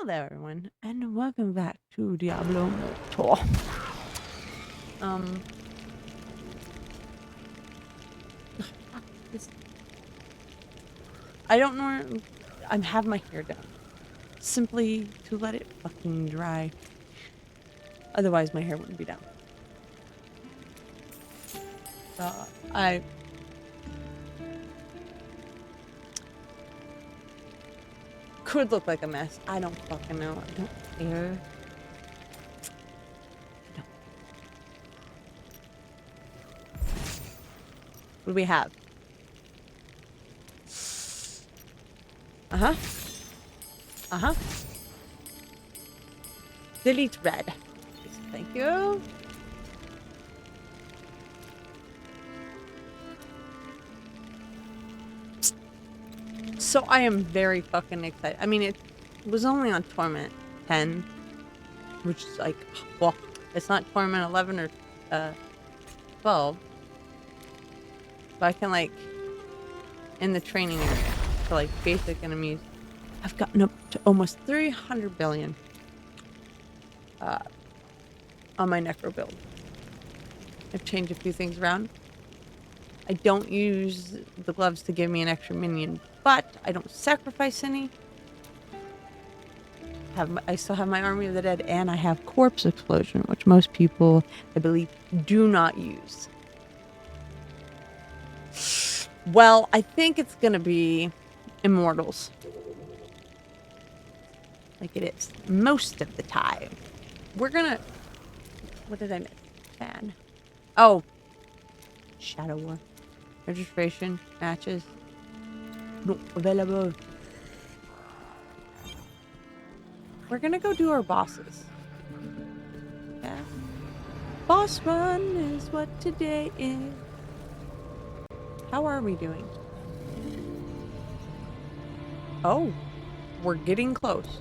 Hello everyone, and welcome back to Diablo Immortal. Um, this, I don't know. I'm having my hair down simply to let it fucking dry. Otherwise, my hair wouldn't be down. I could look like a mess. I don't fucking know. I don't care. What do we have? Uh-huh. Delete red. Thank you. So I am very fucking excited. I mean, it was only on Torment 10, which is like, well, it's not Torment 11 or 12. But I can, like, in the training area for, like, basic enemies, I've gotten up to almost 300 billion on my Necro build. I've changed a few things around. I don't use the gloves to give me an extra minion, but I don't sacrifice any. I still have my Army of the Dead, and I have Corpse Explosion, which most people, I believe, do not use. Well, I think it's gonna be Immortals. Like it is most of the time. We're gonna... What did I miss? Fan. Oh. Shadow War. Registration. Matches. Not available. We're gonna go do our bosses. Yeah. Boss run is what today is. How are we doing? Oh. We're getting close.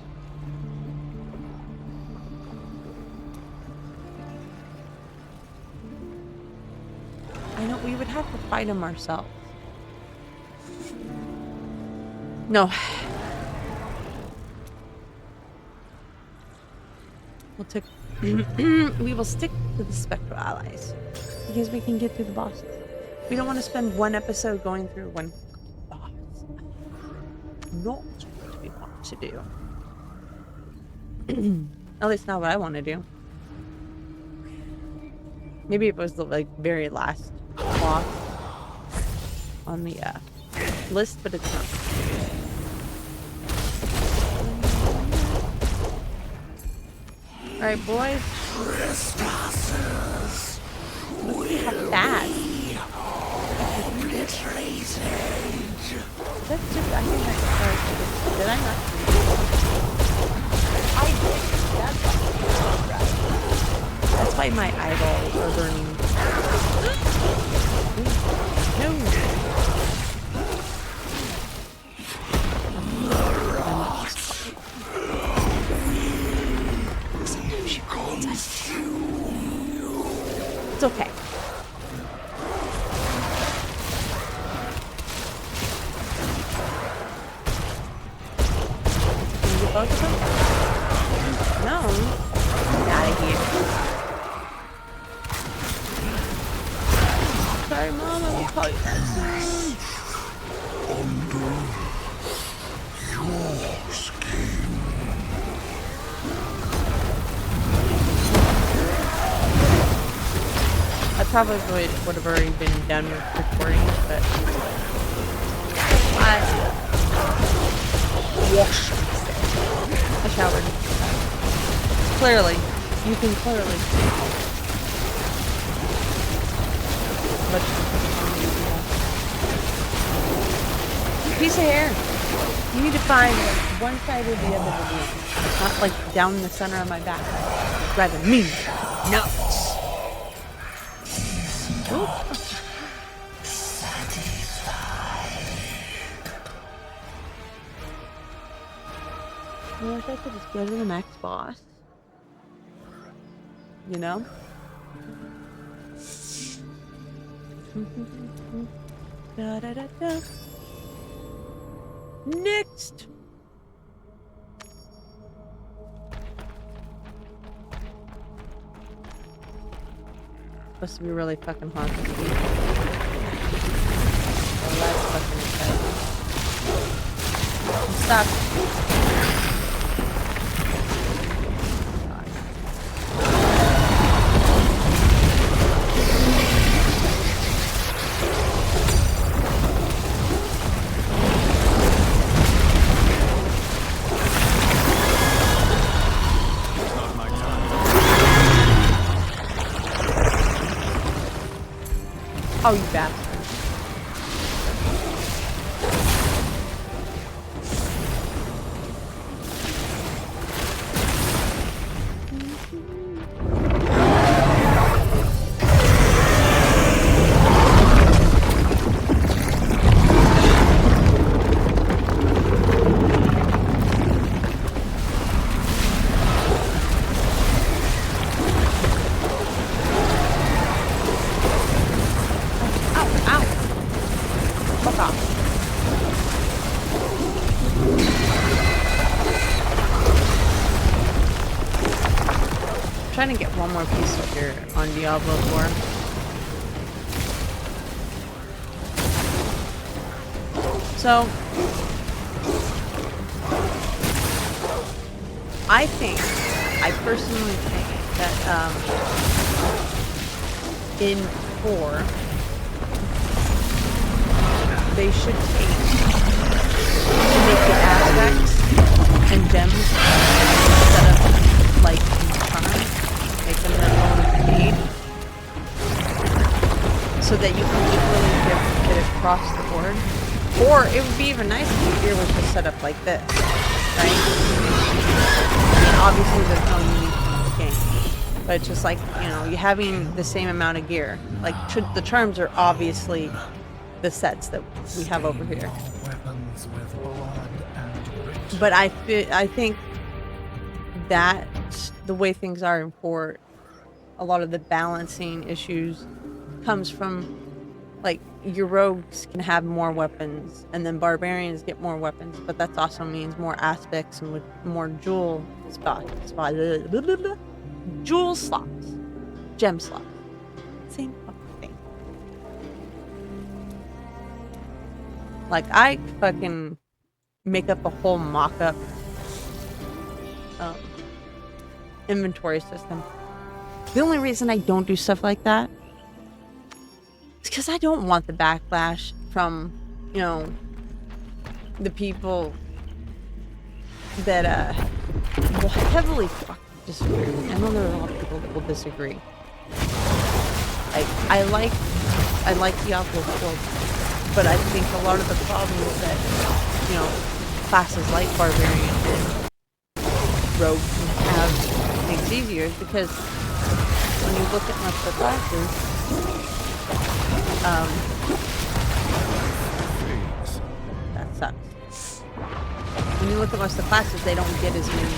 I know we would have to fight him ourselves. No. We'll take... we will stick to the Spectral Allies. Because we can get through the bosses. We don't want to spend one episode going through one boss. Not what we want to do. At least not what I want to do. Maybe it was the, like, very last boss on the list, but it's not. Alright, boys. Look how fast. That's just, I think that's did I not? I did. That's why my eyeballs are burning. No. It's okay. Can you get both of them? No. Get out of here. Sorry, Mom, I will call you that soon. Under your skin. I probably would have already been done with recording, but I showered. Clearly. You can clearly see. But piece of hair. You need to find like one side or the other of the room. Not like down the center of my back. Rather me. Nuts. I wish I could just go to the next boss. You know? Da, da, da, da. Next! supposed to be really fucking hard to beat. Oh, that's fucking exciting. Stop. Oh, you bastard. Trying to get one more piece of gear on Diablo 4. So, I personally think that in 4, they should make the aspects and gems instead of like charms. Make them their own speed so that you can equally get it across the board. Or it would be even nice if the gear was just set up like this, right? I mean, obviously there's no unique game, but it's just like, you know, you having the same amount of gear. Like the charms are obviously the sets that we have over here. But I think that the way things are in 4, a lot of the balancing issues comes from, like, your rogues can have more weapons and then barbarians get more weapons, but that also means more aspects and with more jewel jewel slots, gem slots, same fucking thing. Like, I fucking make up a whole mock-up inventory system. The only reason I don't do stuff like that is because I don't want the backlash from, you know, the people that will heavily fucking disagree with me. I know there are a lot of people that will disagree. Like, I like Diablo 4, but I think a lot of the problems that, you know, classes like Barbarian and Rogue have things easier is because when you look at most of the classes, that sucks. When you look at most of the classes, they don't get as many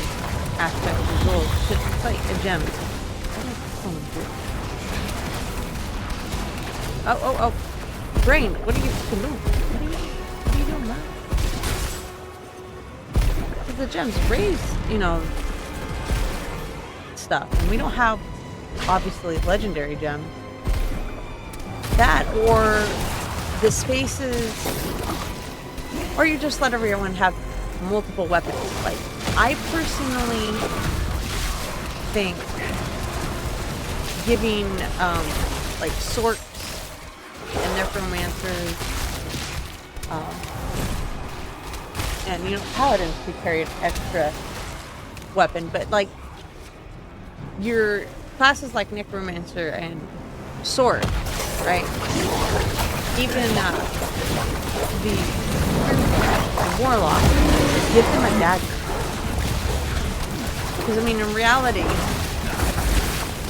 aspects of gold. It's like a gem. Oh. Brain, what are you doing? What are you doing, man? Because the gems raise, you know, stuff. And we don't have, obviously, legendary gems. That, or the spaces, or you just let everyone have multiple weapons. Like, I personally think giving, like, sorts and necromancers, and, you know, paladins could carry an extra weapon, but, like, your classes like necromancer and sword, right? Even the warlock, give them a dagger. Because, I mean, in reality,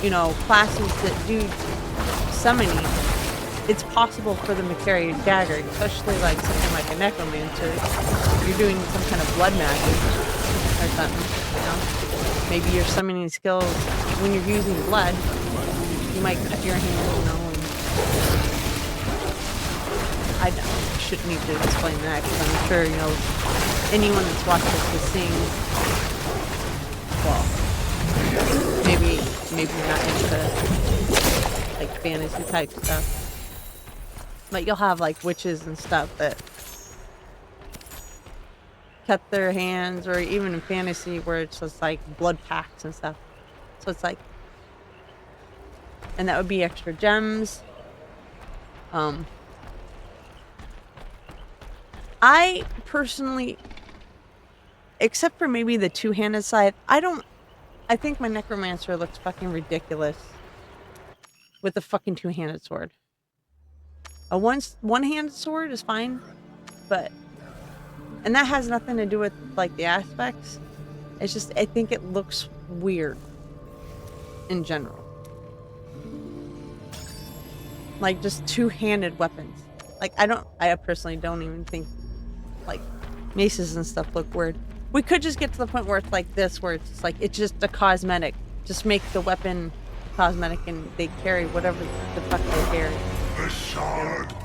you know, classes that do summoning, it's possible for them to carry a dagger, especially like something like a necromancer. You're doing some kind of blood magic or something, you know? Maybe your summoning skills, when you're using blood, you might cut your hand, you know, and I shouldn't need to explain that, because I'm sure, you know, anyone that's watched this has seen, well, maybe you're not into like fantasy type stuff. But you'll have like witches and stuff that cut their hands, or even in fantasy where it's just like blood packs and stuff. So it's like, and that would be extra gems. I personally, except for maybe the two-handed side, I think my necromancer looks fucking ridiculous with the fucking two-handed sword. A one-handed sword is fine, but, and that has nothing to do with like the aspects. It's just, I think it looks weird in general. Like just two-handed weapons. Like I personally don't even think like maces and stuff look weird. We could just get to the point where it's like this, where it's just like, it's just a cosmetic. Just make the weapon cosmetic and they carry whatever the fuck they carry.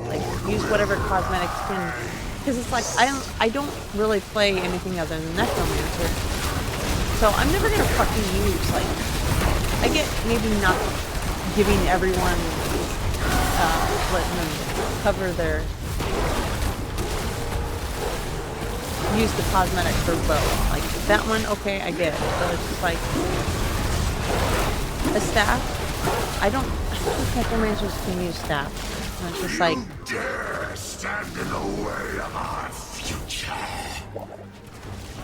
Like, use whatever cosmetic skin. Because it's like, I don't really play anything other than Necromancer. So I'm never gonna fucking use, like, I get maybe not giving everyone, letting them cover their, use the cosmetic for bow. Like, that one, okay, I get it. So it's just like, a staff. I don't think necromancers can use staff. And it's just like, dare stand in the way of our future.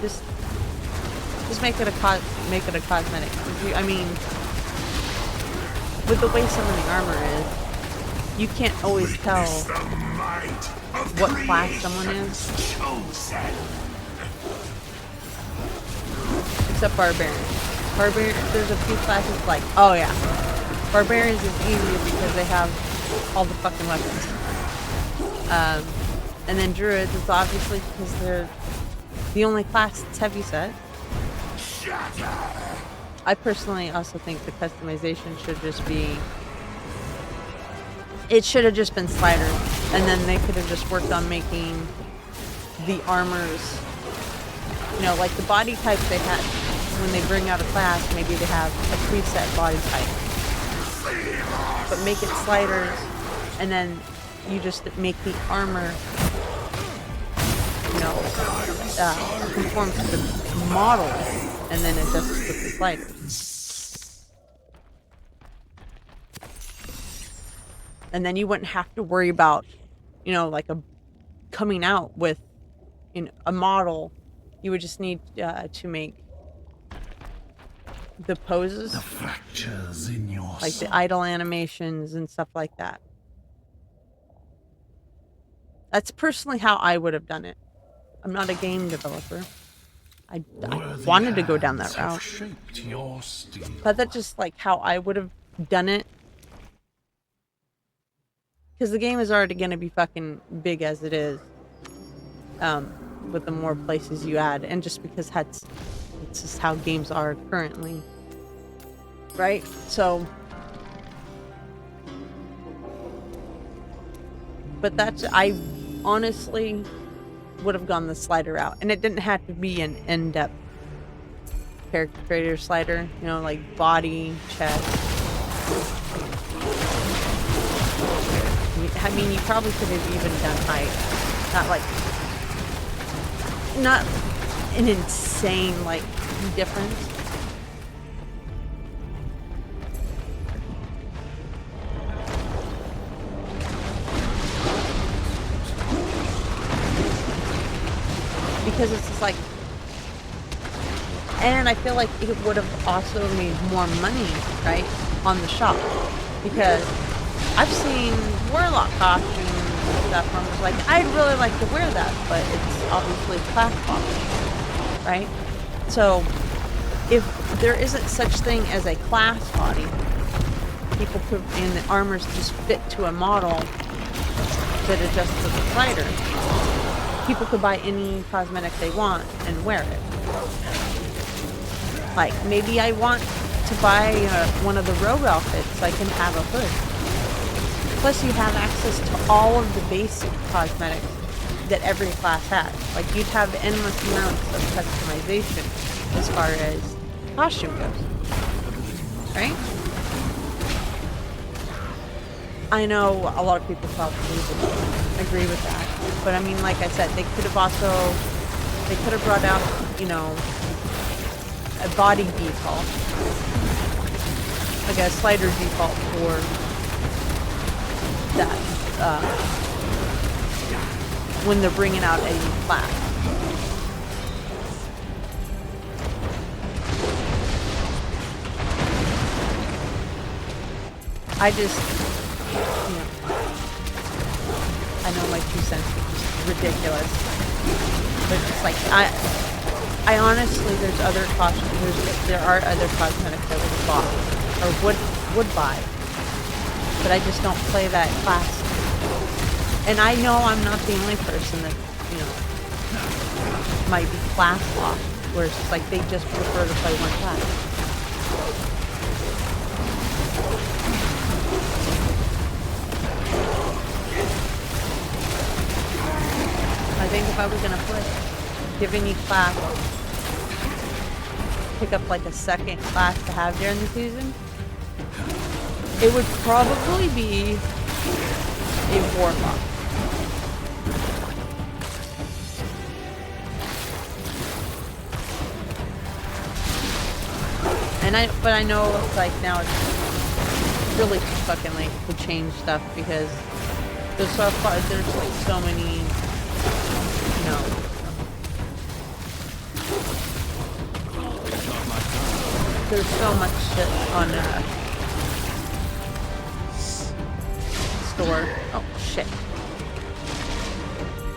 Just make it a cosmetic. I mean, with the way some of the armor is, you can't always tell what class someone is. Except barbarians. There's a few classes like, oh yeah, barbarians is easier because they have all the fucking weapons. And then druids is obviously because they're the only class that's heavy set. I personally also think the customization should just be, it should have just been sliders, and then they could have just worked on making the armors, you know, like the body types they had. When they bring out a class, maybe they have a preset body type, but make it sliders, and then you just make the armor, you know, conform to the model, and then adjust with the sliders. And then you wouldn't have to worry about, you know, like coming out with, you know, a model. You would just need to make the poses, The fractures in your like the idle animations and stuff like that. That's personally how I would have done it. I'm not a game developer. I wanted to go down that route, but that's just like how I would have done it. Because the game is already going to be fucking big as it is, with the more places you add, and just because it's just how games are currently, right? So, but I honestly would have gone the slider route, and it didn't have to be an in-depth character creator slider, you know, like body, chest. I mean, you probably could have even done height. Not an insane, like, difference. Because it's just like, and I feel like it would have also made more money, right, on the shop. Because I've seen warlock costumes and stuff where I'm just like, I'd really like to wear that, but it's obviously class body, right? So if there isn't such thing as a class body, people could, and the armors just fit to a model that adjusts to the slider, people could buy any cosmetic they want and wear it. Like, maybe I want to buy one of the robe outfits so I can have a hood. Plus, you have access to all of the basic cosmetics that every class has. Like, you'd have endless amounts of customization as far as costume goes. Right? I know a lot of people probably would agree with that, but I mean, like I said, they could have brought out, you know, a body default, like a slider default for that, when they're bringing out a new class. I just, you know, I know my 2 cents is just ridiculous, but it's like, I honestly, there are other cosmetics I would have bought, or would buy, but I just don't play that class. And I know I'm not the only person that, you know, might be class locked, where it's just like they just prefer to play one class. I think if I was gonna give any class, pick up like a second class to have during the season, it would probably be a warlock. But I know it's like now it's really too fucking late to change stuff because there's like so many, you know. There's so much shit on store. Oh shit.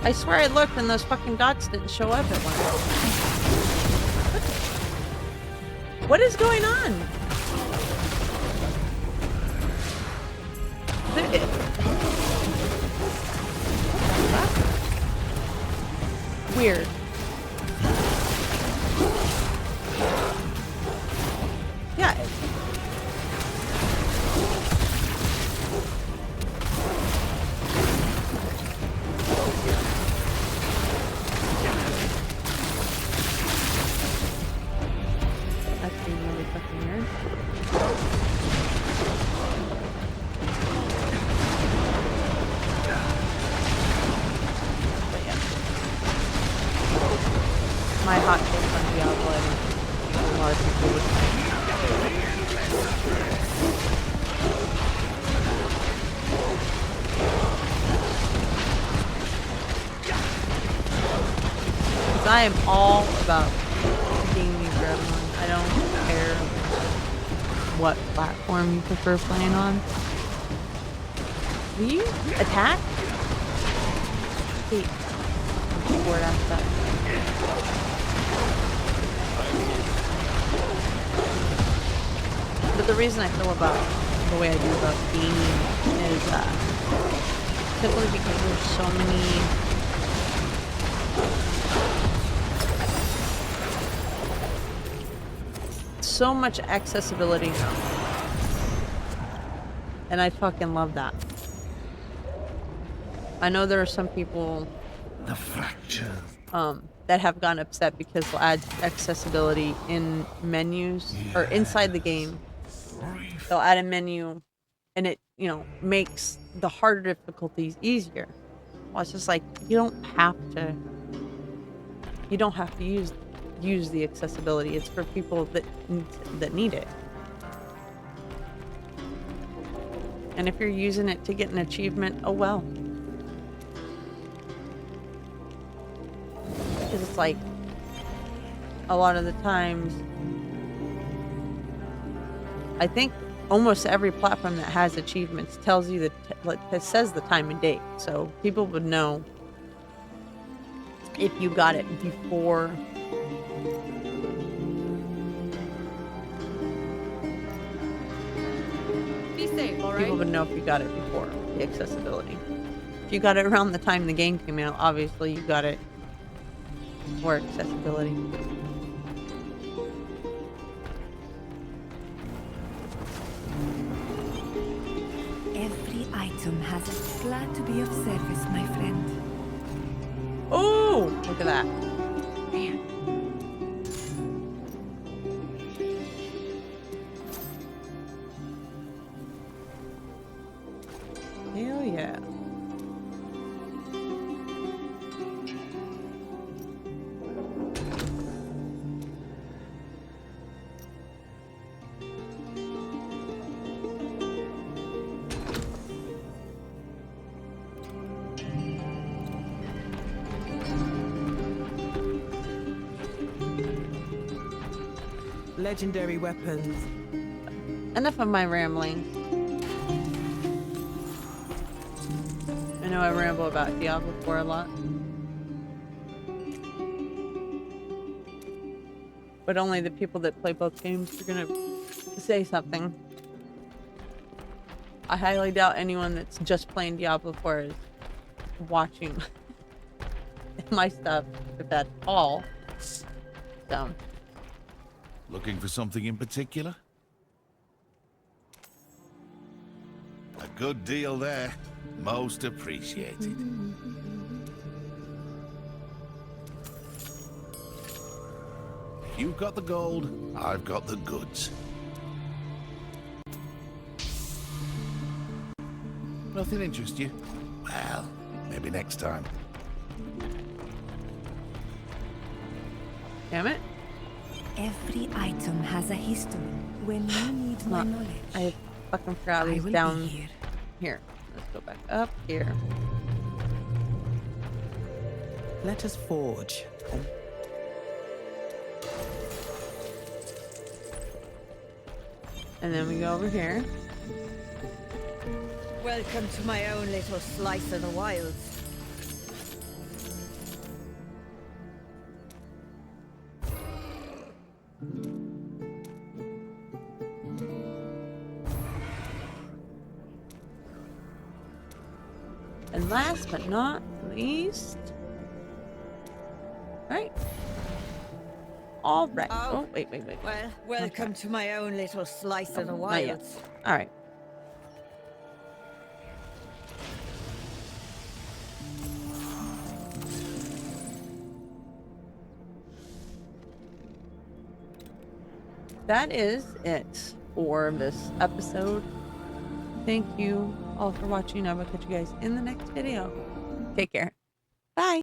I swear I looked and those fucking dots didn't show up at once. What is going on? Weird. Yeah. That's being really fucking weird. But yeah. My hot take on Diablo, I think a lot of people would like. I am all about gaming for everyone. I don't care what platform you prefer playing on. Will you attack? Wait. Keyboard after that. But the reason I feel about the way I do about gaming is simply because there's so many so much accessibility now. And I fucking love that. I know there are some people that have gotten upset because they'll add accessibility in menus or inside the game. They'll add a menu and it, you know, makes the harder difficulties easier. Well, it's just like you don't have to use the accessibility. It's for people that need it. And if you're using it to get an achievement, oh well. Because it's like a lot of the times, I think almost every platform that has achievements tells you that says the time and date, so people would know if you got it before. Be safe, all right? People would know if you got it before the accessibility. If you got it around the time the game came out, obviously you got it for accessibility. Every item has it. Glad to be of service, my friend. Oh, look at that. Man. legendary weapons. Enough of my rambling. I know I ramble about Diablo 4 a lot. But only the people that play both games are gonna say something. I highly doubt anyone that's just playing Diablo 4 is watching my stuff, if at all. So. Looking for something in particular? A good deal there. Most appreciated. You've got the gold, I've got the goods. Nothing interests you? Well, maybe next time. Damn it. Every item has a history. When you need my knowledge, I fucking forgot I he's will down be here. here. Let's go back up here. Let us forge. And then we go over here. Welcome to my own little slice of the wilds. And last but not least. Alright. Alright. Oh, wait. Well, welcome to my own little slice of the Not yet. wilds. Alright. That is it for this episode. Thank you all for watching. I will catch you guys in the next video. Take care.